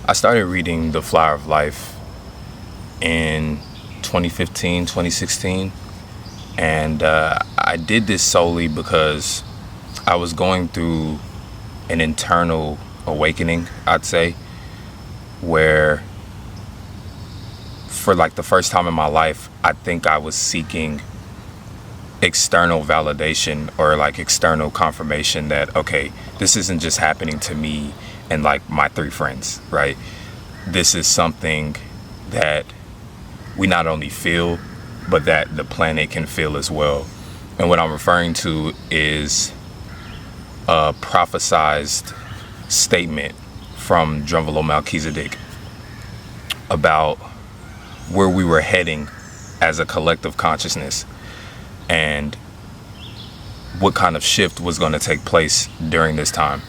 I started reading The Flower of Life in 2015, 2016. And I did this solely because I was going through an internal awakening, I'd say, where for like the first time in my life, I think I was seeking external validation or like external confirmation that, okay, this isn't just happening to me and like my 3 friends, right? This is something that we not only feel, but that the planet can feel as well. And what I'm referring to is a prophesized statement from Drumvalo Melchizedek about where we were heading as a collective consciousness and what kind of shift was going to take place during this time.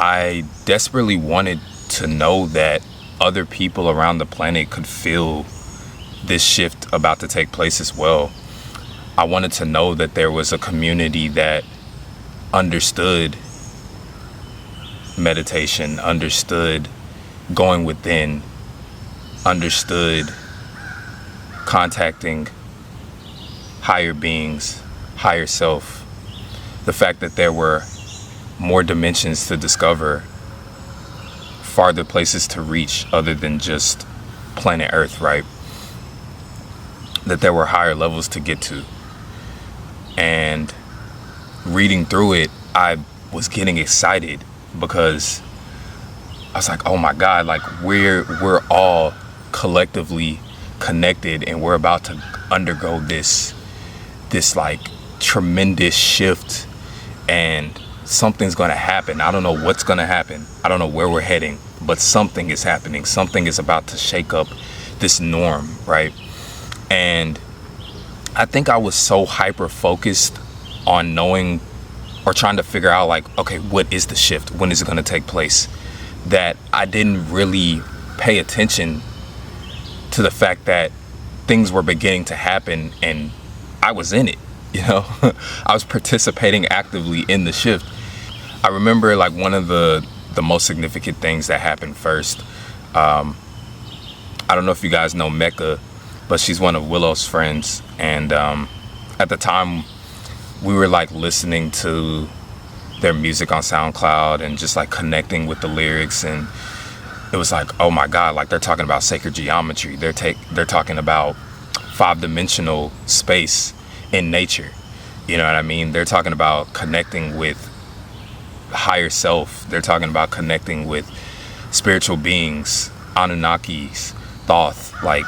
I desperately wanted to know that other people around the planet could feel this shift about to take place as well. I wanted to know that there was a community that understood meditation, understood going within, understood contacting higher beings, higher self. The fact that there were more dimensions to discover, farther places to reach other than just planet Earth, right? That there were higher levels to get to. And reading through it, I was getting excited because I was like, oh my God, like we're all collectively connected and we're about to undergo this like tremendous shift and something's going to happen. I don't know what's going to happen. I don't know where we're heading, but something is happening. Something is about to shake up this norm, right? And I think I was so hyper focused on knowing or trying to figure out like, okay, what is the shift? When is it going to take place? That I didn't really pay attention to the fact that things were beginning to happen and I was in it, you know? I was participating actively in the shift. I remember like one of the most significant things that happened first. I don't know if you guys know Mecca, but she's one of Willow's friends. And at the time, we were like listening to their music on SoundCloud and just like connecting with the lyrics. And it was like, oh my God, like they're talking about sacred geometry. They're talking about 5-dimensional space in nature. You know what I mean? They're talking about connecting with higher self. They're talking about connecting with spiritual beings, Anunnakis, Thoth, like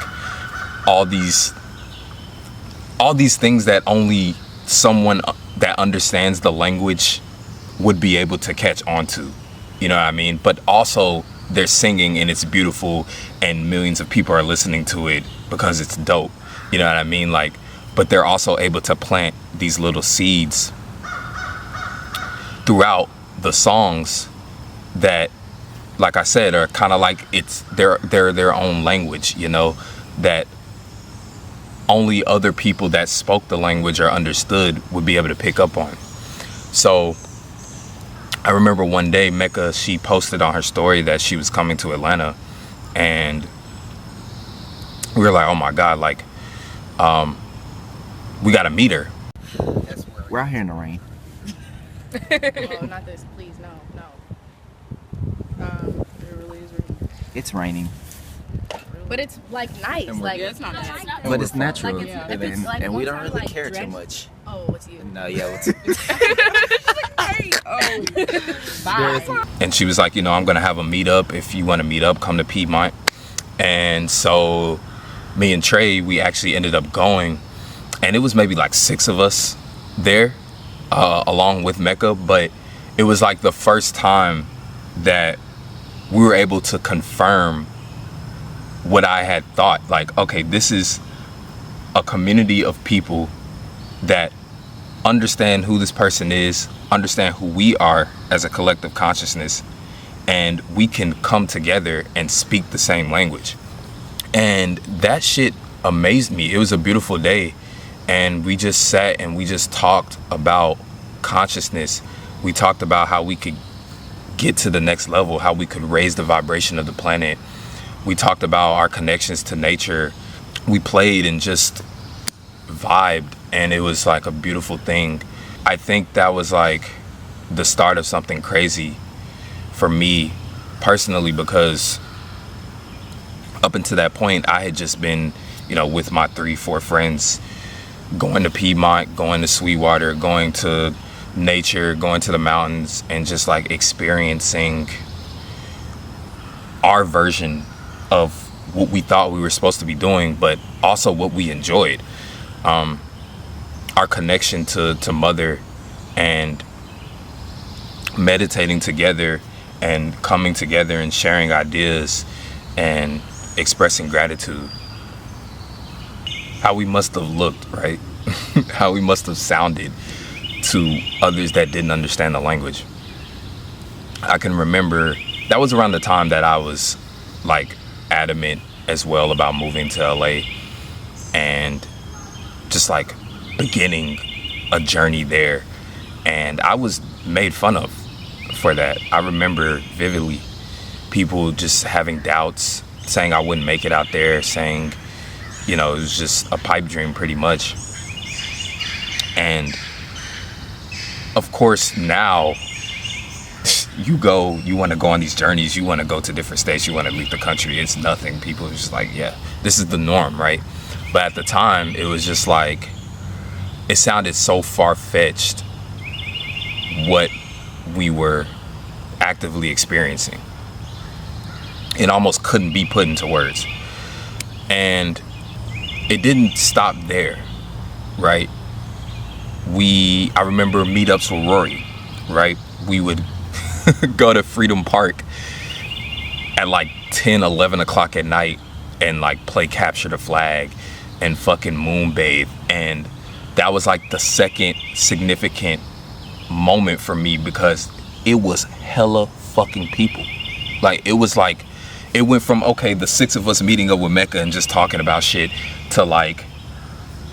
all these things that only someone that understands the language would be able to catch on to. You know what I mean? But also they're singing and it's beautiful and millions of people are listening to it because it's dope. You know what I mean? Like, but they're also able to plant these little seeds throughout the songs that, like I said, are kind of like it's their own language, you know, that only other people that spoke the language or understood would be able to pick up on. So I remember one day Mecca, she posted on her story that she was coming to Atlanta, and we were like, oh my God, like we gotta meet her. We're out here in the rain. Oh, not this, please, no. It really is raining. It's raining. But it's like nice, like Yeah, it's not bad. But it's natural, Like, it's- and, if it's, like, and we once don't I, really like, care too drench- much. Oh, it's you. No, yeah, Bye. And she was like, you know, I'm gonna have a meetup. If you want to meet up, come to Piedmont. And so me and Trey, we actually ended up going, and it was maybe like 6 of us there, along with Mecca. But it was like the first time that we were able to confirm what I had thought. Like, okay, this is a community of people that understand who this person is, understand who we are as a collective consciousness, and we can come together and speak the same language. And that shit amazed me. It was a beautiful day, and we just sat and we just talked about consciousness. We talked about how we could get to the next level, how we could raise the vibration of the planet. We talked about our connections to nature. We played and just vibed, and it was like a beautiful thing. I think that was like the start of something crazy for me personally, because up until that point I had just been, you know, with my 3-4 friends, going to Piedmont, going to Sweetwater, going to nature, going to the mountains, and just like experiencing our version of what we thought we were supposed to be doing, but also what we enjoyed. Our connection to mother, and meditating together and coming together and sharing ideas and expressing gratitude. How we must have looked, right? How we must have sounded to others that didn't understand the language. I can remember that was around the time that I was like adamant as well about moving to LA, and just like beginning a journey there, and I was made fun of for that. I remember vividly people just having doubts, saying I wouldn't make it out there, saying, you know, it was just a pipe dream pretty much. And of course now you want to go on these journeys, you want to go to different states, you want to leave the country, it's nothing. People are just like, yeah, this is the norm, right? But at the time it was just like, it sounded so far-fetched what we were actively experiencing. It almost couldn't be put into words. And it didn't stop there, right? I remember meetups with Rory, right? We would go to Freedom Park at like 10, 11 o'clock at night and like play capture the flag and fucking moonbathe. And that was like the second significant moment for me, because it was hella fucking people. Like, it was like, it went from, okay, the 6 of us meeting up with Mecca and just talking about shit, to like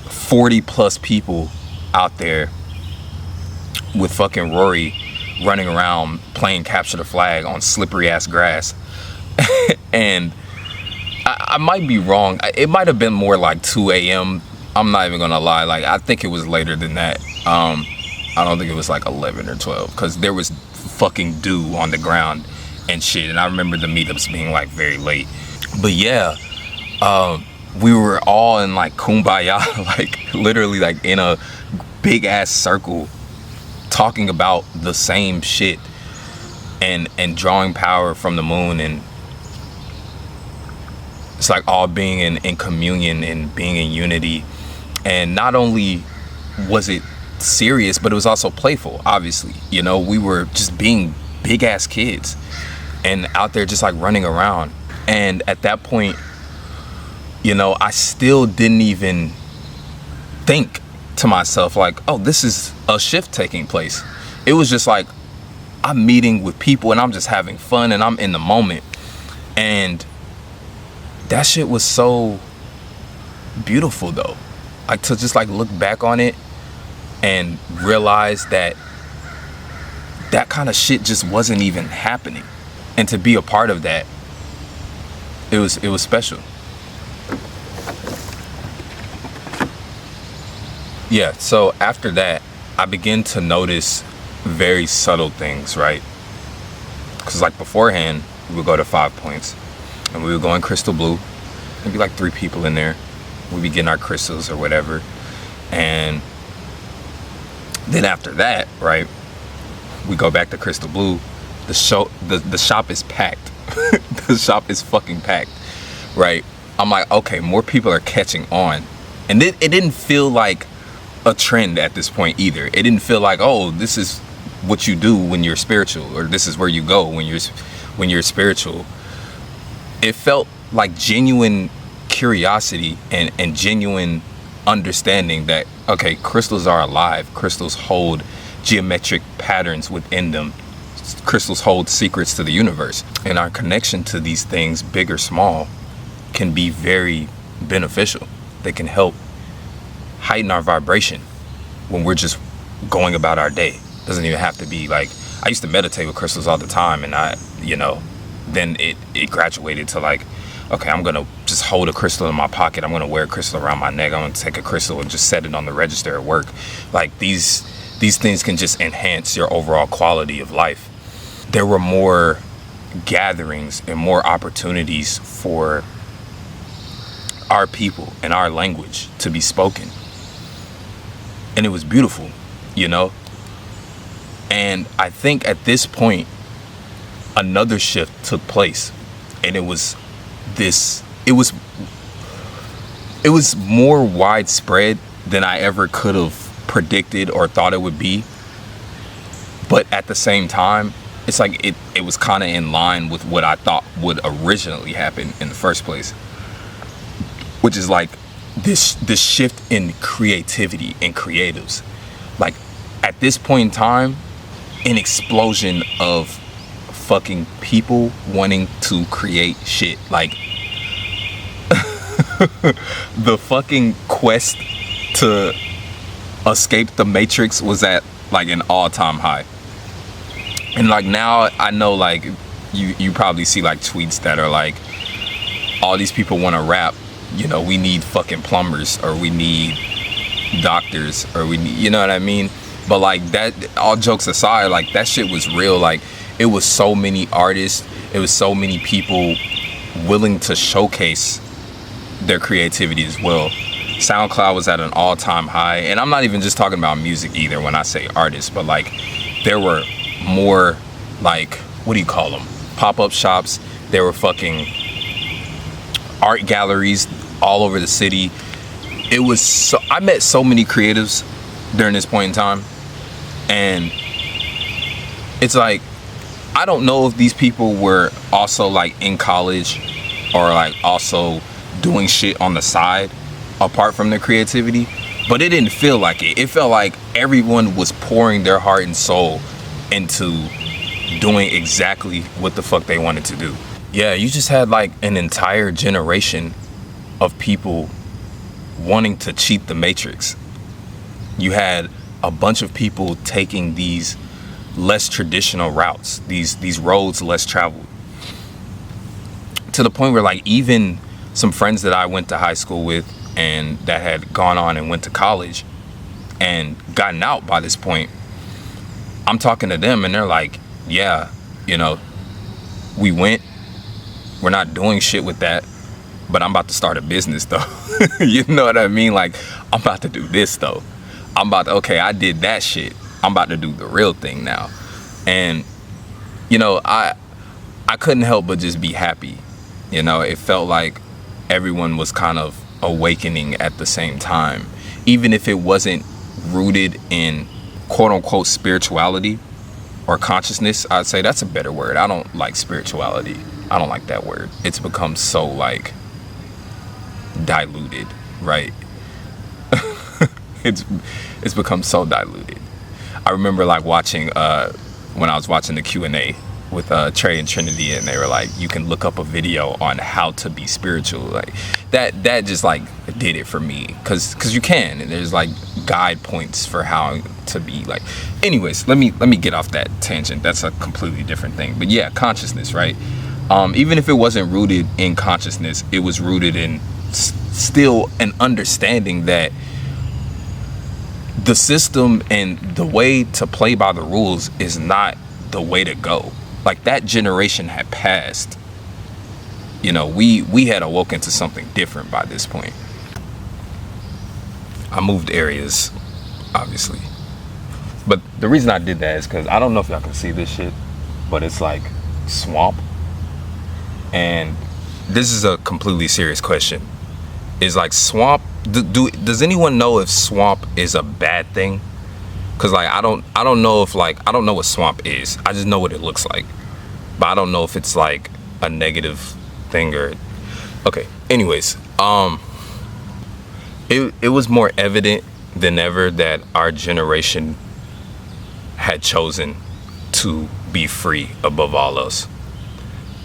40 plus people out there with fucking Rory running around playing capture the flag on slippery ass grass. And I might be wrong. It might have been more like 2 a.m. I'm not even gonna lie. Like, I think it was later than that. I don't think it was like 11 or 12, because there was fucking dew on the ground and shit. And I remember the meetups being like very late. But yeah, we were all in like kumbaya, like literally like in a big ass circle, talking about the same shit, and drawing power from the moon. And it's like all being in communion and being in unity. And not only was it serious, but it was also playful, obviously. You know, we were just being big ass kids and out there just like running around. And at that point, you know, I still didn't even think to myself like, oh, this is a shift taking place. It was just like, I'm meeting with people and I'm just having fun and I'm in the moment. And that shit was so beautiful though. Like, to just like look back on it and realize that that kind of shit just wasn't even happening, and to be a part of that, it was special. Yeah, so after that I began to notice very subtle things, right? Because like beforehand we would go to 5 Points and we would go in Crystal Blue. There'd be like 3 people in there. We'd be getting our crystals or whatever. And then after that, right, we go back to Crystal Blue. The shop is packed. The shop is fucking packed, right? I'm like, okay, more people are catching on. And it didn't feel like a trend at this point either. It didn't feel like, oh, this is what you do when you're spiritual, or this is where you go when you're spiritual. It felt like genuine curiosity and genuine understanding that, okay, crystals are alive. Crystals hold geometric patterns within them. Crystals hold secrets to the universe. And our connection to these things, big or small, can be very beneficial. They can help heighten our vibration when we're just going about our day. Doesn't even have to be like I used to meditate with crystals all the time, and then it graduated to like, okay, I'm gonna just hold a crystal in my pocket. I'm gonna wear a crystal around my neck. I'm gonna take a crystal and just set it on the register at work. Like these things can just enhance your overall quality of life. There were more gatherings and more opportunities for our people and our language to be spoken. And it was beautiful, And I think at this point, another shift took place. And it was more widespread than I ever could have predicted or thought it would be. But at the same time, it's like it was kind of in line with what I thought would originally happen in the first place, which is like this shift in creativity and creatives. Like at this point in time, an explosion of fucking people wanting to create shit. Like the fucking quest to escape the Matrix was at like an all-time high. And like now I know like you probably see like tweets that are like, all these people want to rap, we need fucking plumbers, or we need doctors, or we need, you know what I mean? But like that, all jokes aside, like that shit was real. Like it was so many artists, it was so many people willing to showcase their creativity as well. SoundCloud was at an all-time high, and I'm not even just talking about music either when I say artists, but like there were more like, what do you call them, pop-up shops. There were fucking art galleries all over the city. It was so, I met so many creatives during this point in time, and it's like, I don't know if these people were also like in college or like also doing shit on the side apart from their creativity, but it didn't feel like it. It felt like everyone was pouring their heart and soul into doing exactly what the fuck they wanted to do. Yeah, you just had like an entire generation of people wanting to cheat the Matrix. You had a bunch of people taking these less traditional routes, these roads less traveled, to the point where like even some friends that I went to high school with and that had gone on and went to college and gotten out by this point, I'm talking to them and they're like, yeah, we went, we're not doing shit with that, but I'm about to start a business though. You know what I mean? Like, I'm about to do this though. Okay, I did that shit. I'm about to do the real thing now. And, I couldn't help but just be happy. It felt like everyone was kind of awakening at the same time, even if it wasn't rooted in quote unquote spirituality or consciousness. I'd say that's a better word. I don't like spirituality. I don't like that word. It's become so like diluted, right? It's become so diluted. I remember like watching when I was watching the Q&A with Trei and Trinity, and they were like, you can look up a video on how to be spiritual. Like that just like did it for me, because you can, and there's like guide points for how to be like. Anyways, let me get off that tangent. That's a completely different thing. But yeah, consciousness, right? Even if it wasn't rooted in consciousness, it was rooted in still an understanding that the system and the way to play by the rules is not the way to go. Like that generation had passed. We had awoken to something different by this point. I moved areas, obviously. But the reason I did that is because I don't know if y'all can see this shit, but it's like swamp. And this is a completely serious question. Is like swamp, does anyone know if swamp is a bad thing? Cause like I don't know if like, I don't know what swamp is. I just know what it looks like, but I don't know if it's like a negative thing or. Okay, anyways, it was more evident than ever that our generation had chosen to be free above all else.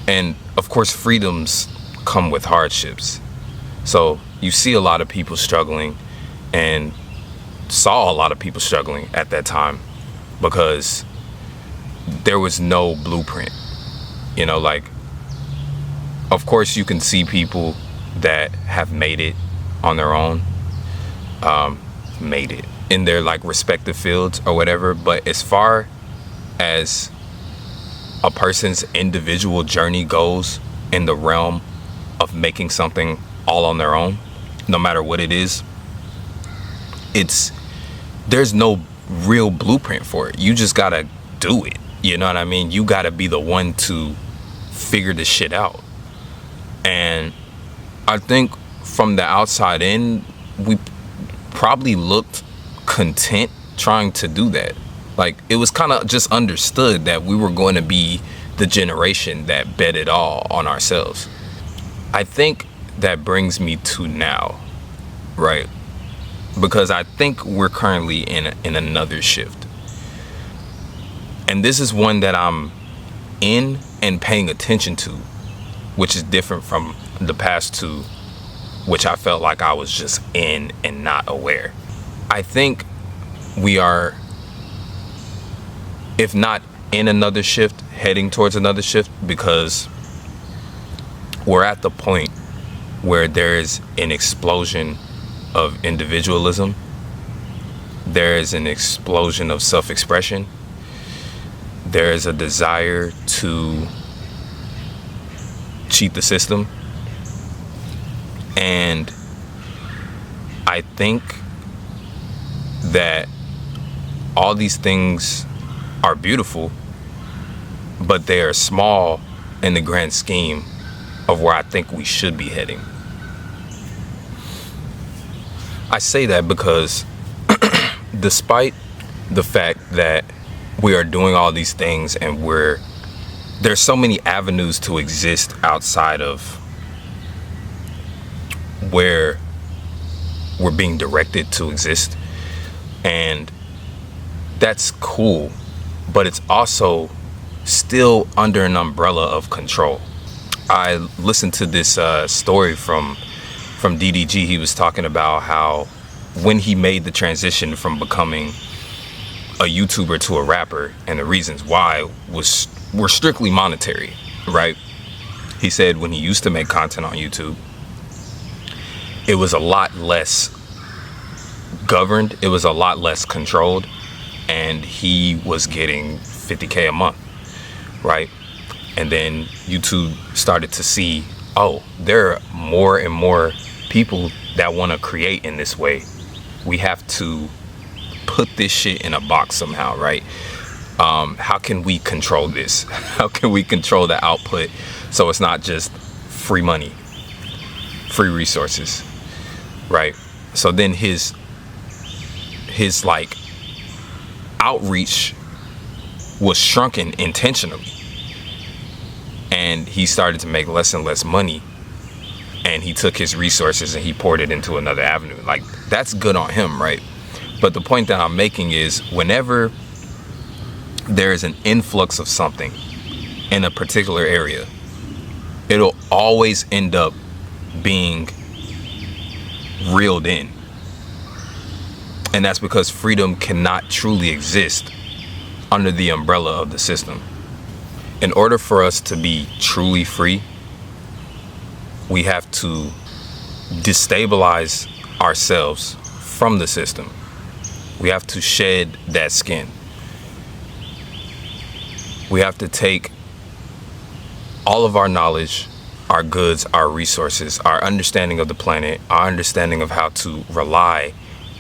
And of course, freedoms come with hardships. So you see a lot of people struggling, and saw a lot of people struggling at that time, because there was no blueprint. You know, like, of course you can see people that have made it on their own, made it in their like respective fields or whatever, but as far as a person's individual journey goes in the realm of making something all on their own, no matter what it is, there's no real blueprint for it. You just gotta do it. You know what I mean? You gotta be the one to figure the shit out. And I think from the outside in, we probably looked content trying to do that. Like, it was kind of just understood that we were going to be the generation that bet it all on ourselves. I think that brings me to now, right? Because I think we're currently in another shift. And this is one that I'm in and paying attention to, which is different from the past two, which I felt like I was just in and not aware. I think we are, if not in another shift, heading towards another shift, because we're at the point where there is an explosion of individualism. There is an explosion of self-expression. There is a desire to cheat the system. And I think that all these things are beautiful, but they are small in the grand scheme of where I think we should be heading. I say that because despite the fact that we are doing all these things and there's so many avenues to exist outside of where we're being directed to exist, and that's cool, but it's also still under an umbrella of control. I listened to this story from DDG. He was talking about how when he made the transition from becoming a YouTuber to a rapper, and the reasons why were strictly monetary, right? He said when he used to make content on YouTube, it was a lot less governed, it was a lot less controlled, and he was getting 50K a month, right? And then YouTube started to see, oh, there are more and more people that want to create in this way. We have to put this shit in a box somehow, right? How can we control this? How can we control the output so it's not just free money, free resources, right? So then his like outreach was shrunken intentionally, and he started to make less and less money, and he took his resources and he poured it into another avenue. Like, that's good on him, right? But the point that I'm making is, whenever there is an influx of something in a particular area, it'll always end up being reeled in. And that's because freedom cannot truly exist under the umbrella of the system. In order for us to be truly free, we have to destabilize ourselves from the system. We have to shed that skin. We have to take all of our knowledge, our goods, our resources, our understanding of the planet, our understanding of how to rely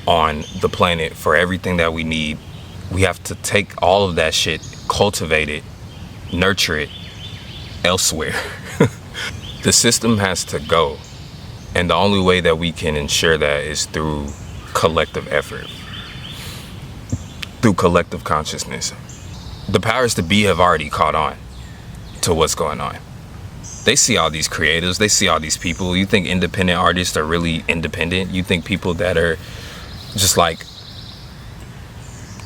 on the planet for everything that we need. We have to take all of that shit, cultivate it, nurture it elsewhere. The system has to go. And the only way that we can ensure that is through collective effort, through collective consciousness. The powers to be have already caught on to what's going on. They see all these creatives, they see all these people. You think independent artists are really independent? You think people that are just like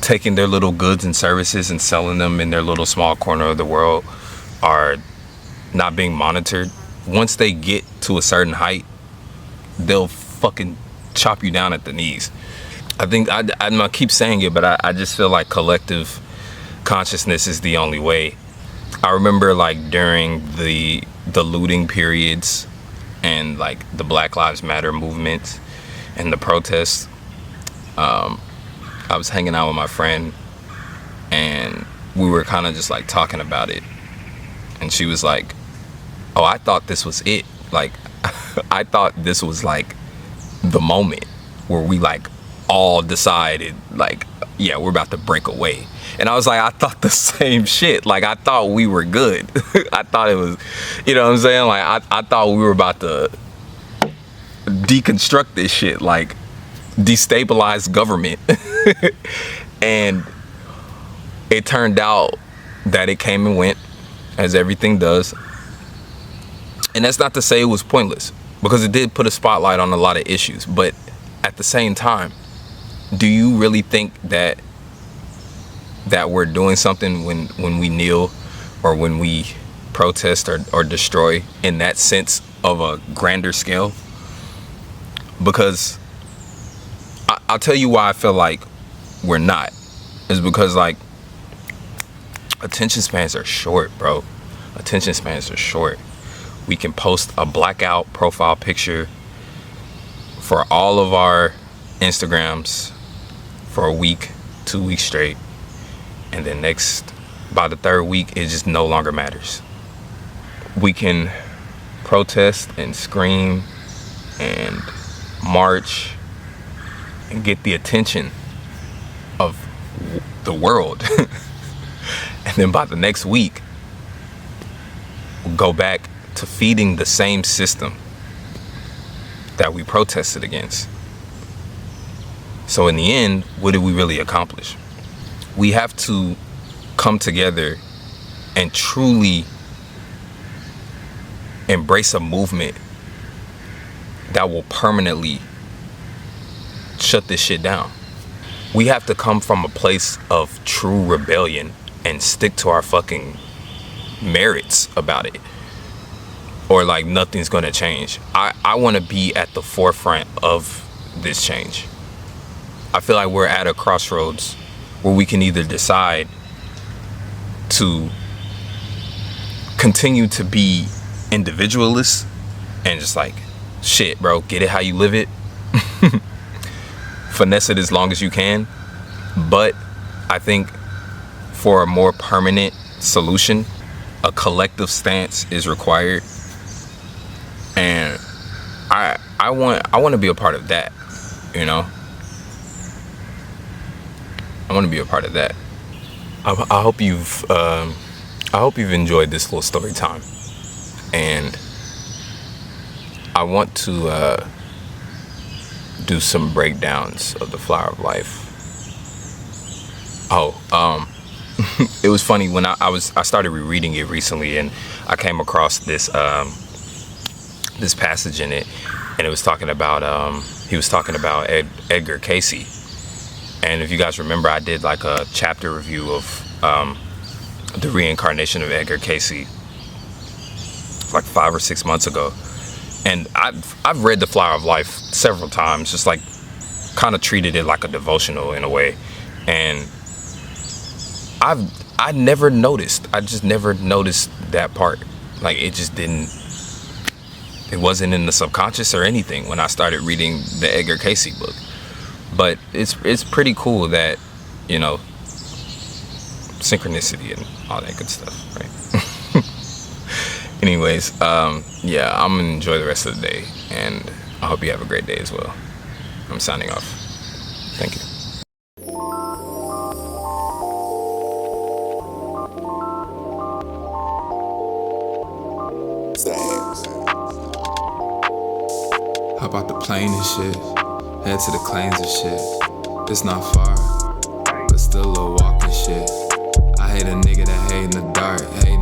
taking their little goods and services and selling them in their little small corner of the world are not being monitored? Once they get to a certain height, they'll fucking chop you down at the knees. I think I keep saying it, but I just feel like collective consciousness is the only way. I remember like during the looting periods and like the Black Lives Matter movement and the protests, I was hanging out with my friend and we were kind of just like talking about it, and she was like, oh, I thought this was it. Like I thought this was like the moment where we like all decided like, yeah, we're about to break away. And I was like, I thought the same shit. Like I thought we were good. I thought it was, you know what I'm saying? Like I thought we were about to deconstruct this shit, like destabilize government. And it turned out that it came and went, as everything does. And that's not to say it was pointless, because it did put a spotlight on a lot of issues. But at the same time, do you really think that we're doing something when we kneel or when we protest or destroy in that sense of a grander scale? Because I'll tell you why I feel like we're not. Is because like attention spans are short, bro. Attention spans are short. We can post a blackout profile picture for all of our Instagrams for a week, 2 weeks straight, and then by the third week it just no longer matters. We can protest and scream and march and get the attention of the world and then by the next week we'll go back to feeding the same system that we protested against. So in the end, what did we really accomplish? We have to come together and truly embrace a movement that will permanently shut this shit down. We have to come from a place of true rebellion and stick to our fucking merits about it, or like nothing's gonna change. I want to be at the forefront of this change. I feel like we're at a crossroads where we can either decide to continue to be individualists and just like, shit, bro, get it how you live it, finesse it as long as you can. But I think for a more permanent solution, a collective stance is required. And I want to be a part of that, you know? I want to be a part of that. I hope you've enjoyed this little story time, and I want to do some breakdowns of the Flower of Life. It was funny when I started rereading it recently, and I came across this this passage in it, and it was talking about he was talking about Edgar Cayce. And if you guys remember, I did like a chapter review of the reincarnation of Edgar Cayce like 5 or 6 months ago. And I've read The Flower of Life several times, just like kind of treated it like a devotional in a way. And I never noticed. I just never noticed that part. Like it wasn't in the subconscious or anything when I started reading the Edgar Cayce book. But it's pretty cool that, you know, synchronicity and all that good stuff, right? Anyways, yeah, I'm gonna enjoy the rest of the day, and I hope you have a great day as well. I'm signing off. Thank you. Hop out the plane and shit, head to the claims and shit. It's not far, but still a walk and shit. I hate a nigga that hate in the dark, hate